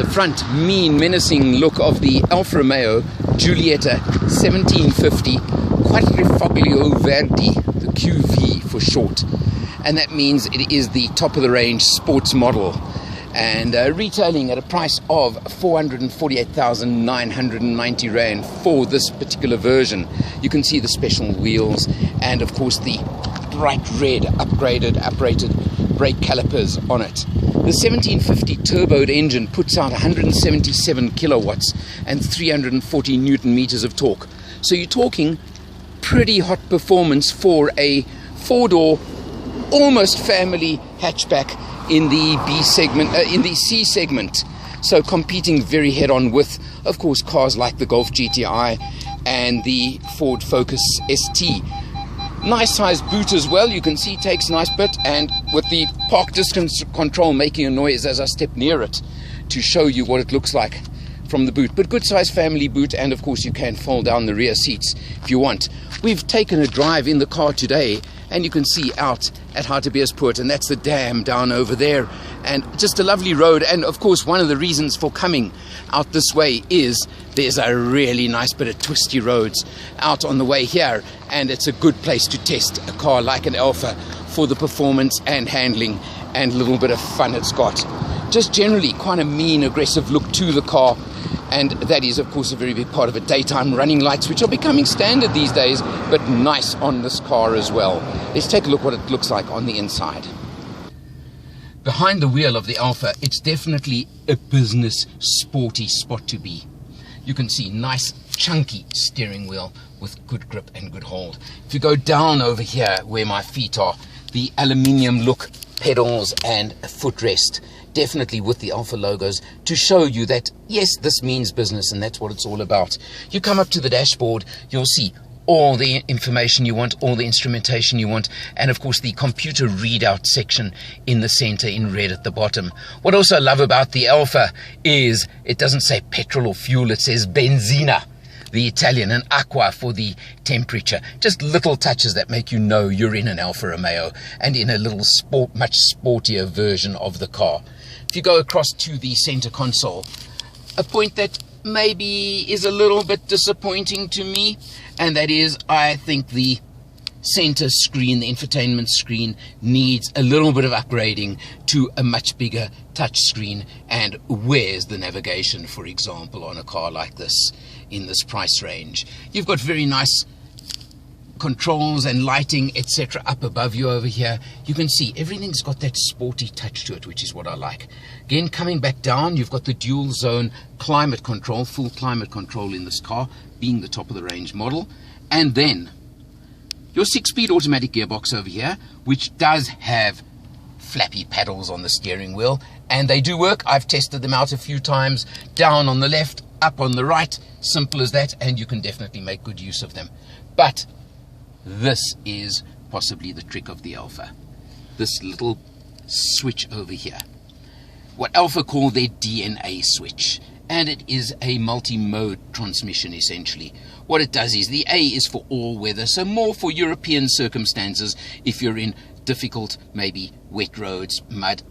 The front mean, menacing look of the Alfa Romeo Giulietta 1750 Quadrifoglio Verdi, the QV for short, and that means it is the top of the range sports model, and retailing at a price of 448,990 Rand for this particular version. You can see the special wheels and of course the bright red upgraded uprated brake calipers on it. The 1750 turboed engine puts out 177 kilowatts and 340 newton meters of torque. So you're talking pretty hot performance for a four-door, almost family hatchback in the B segment, in the C segment. So competing very head-on with, of course, cars like the Golf GTI and the Ford Focus ST. Nice size boot as well, you can see takes a nice bit, and with the park distance control making a noise as I step near it to show you what it looks like from the boot. But good size family boot, and of course you can fold down the rear seats if you want. We've taken a drive in the car today, and you can see out at Hartbeespoort, and that's the dam down over there, and just a lovely road. And of course one of the reasons for coming out this way is there's a really nice bit of twisty roads out on the way here, and it's a good place to test a car like an Alfa for the performance and handling and little bit of fun it's got. Just generally quite a mean, aggressive look to the car, and that is of course a very big part of it. Daytime running lights, which are becoming standard these days, but nice on this car as well. Let's take a look what it looks like on the inside. Behind the wheel of the Alfa, it's definitely a business sporty spot to be. You can see nice chunky steering wheel with good grip and good hold. If you go down over here where my feet are, the aluminium look pedals and a footrest, definitely with the Alfa logos to show you that yes, this means business, and that's what it's all about. You come up to the dashboard, you'll see all the information you want, all the instrumentation you want, and of course the computer readout section in the center in red at the bottom. What I also love about the Alfa is it doesn't say petrol or fuel, it says benzina, the Italian, and aqua for the temperature. Just little touches that make you know you're in an Alfa Romeo and in a little much sportier version of the car. If you go across to the center console, a point that maybe is a little bit disappointing to me, and that is I think the center screen, the infotainment screen, needs a little bit of upgrading to a much bigger touch screen. And where's the navigation, for example, on a car like this in this price range? You've got very nice controls and lighting, etc. up above you over here. You can see everything's got that sporty touch to it, which is what I like. Again, coming back down, you've got the dual zone climate control, full climate control in this car, being the top of the range model. And then your 6-speed automatic gearbox over here, which does have flappy paddles on the steering wheel, and they do work. I've tested them out a few times. Down on the left, up on the right, simple as that, and you can definitely make good use of them. But this is possibly the trick of the Alfa, this little switch over here, what Alfa call their DNA switch, and it is a multi-mode transmission essentially. What it does is the A is for all weather, so more for European circumstances if you're in difficult, maybe wet roads, mud,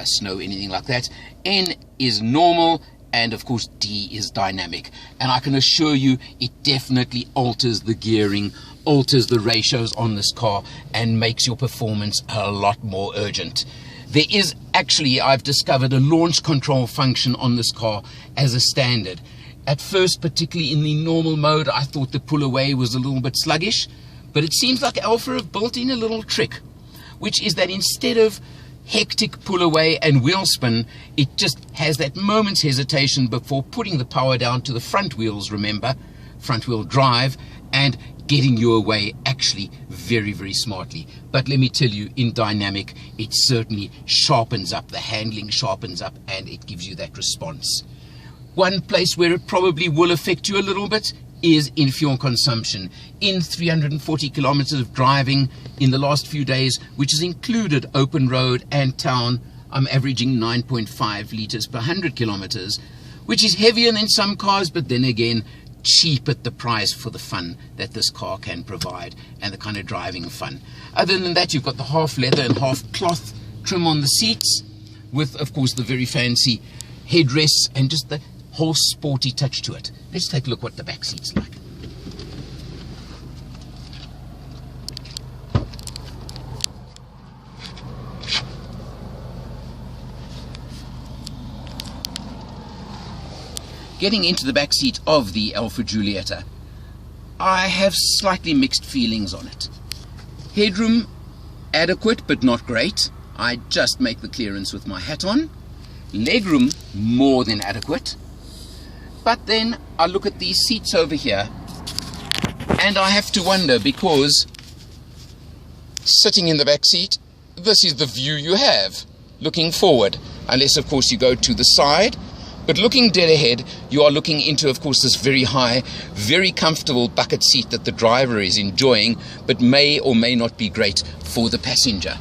snow, anything like that. N is normal, and of course D is dynamic, and I can assure you it definitely alters the gearing, alters the ratios on this car, and makes your performance a lot more urgent. There is actually, I've discovered, a launch control function on this car as a standard. At first, particularly in the normal mode, I thought the pull away was a little bit sluggish, but it seems like Alfa have built in a little trick, which is that instead of hectic pull away and wheel spin, it just has that moment's hesitation before putting the power down to the front wheels, remember, front wheel drive, and getting you away actually very, very smartly. But let me tell you, in dynamic, it certainly sharpens up, the handling sharpens up, and it gives you that response. One place where it probably will affect you a little bit is in fuel consumption. In 340 kilometers of driving in the last few days, which has included open road and town, I'm averaging 9.5 liters per 100 kilometers, which is heavier than some cars, but then again, cheap at the price for the fun that this car can provide and the kind of driving fun. Other than that, you've got the half leather and half cloth trim on the seats with, of course, the very fancy headrests, and just the whole sporty touch to it. Let's take a look what the back seat's like. Getting into the back seat of the Alfa Giulietta, I have slightly mixed feelings on it. Headroom, adequate but not great. I just make the clearance with my hat on. Legroom, more than adequate. But then I look at these seats over here and I have to wonder, because sitting in the back seat, this is the view you have looking forward, unless of course you go to the side. But looking dead ahead, you are looking into, of course, this very high, very comfortable bucket seat that the driver is enjoying, but may or may not be great for the passenger.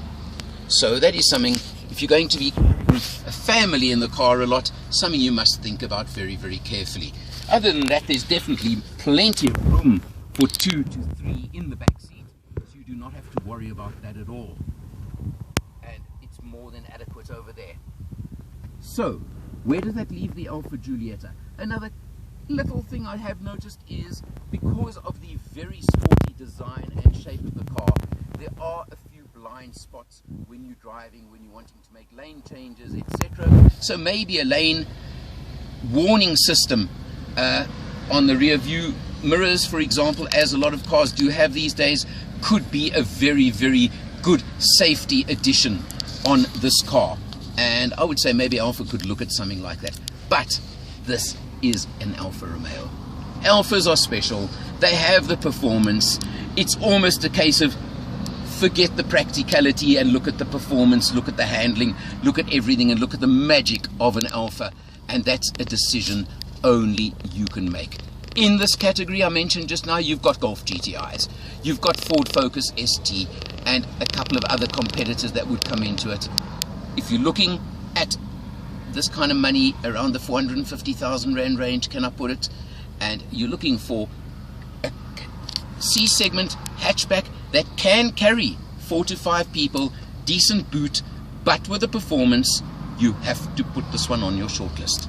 So that is something, if you're going to be with a family in the car a lot, something you must think about very, very carefully. Other than that, there's definitely plenty of room for 2 to 3 in the back seat, so you do not have to worry about that at all. And it's more than adequate over there. So, where does that leave the Alfa Giulietta? Another little thing I have noticed is, because of the very sporty design and shape of the car, there are a few blind spots when you're driving, when you're wanting to make lane changes, etc. So maybe a lane warning system on the rear view mirrors, for example, as a lot of cars do have these days, could be a very, very good safety addition on this car. And I would say maybe Alfa could look at something like that. But this is an Alfa Romeo. Alfas are special. They have the performance. It's almost a case of forget the practicality and look at the performance, look at the handling, look at everything, and look at the magic of an Alfa. And that's a decision only you can make. In this category I mentioned just now, you've got Golf GTIs, you've got Ford Focus ST, and a couple of other competitors that would come into it. If you're looking at this kind of money, around the 450,000 Rand range, can I put it, and you're looking for a C segment hatchback that can carry 4 to 5 people, decent boot, but with a performance, you have to put this one on your shortlist.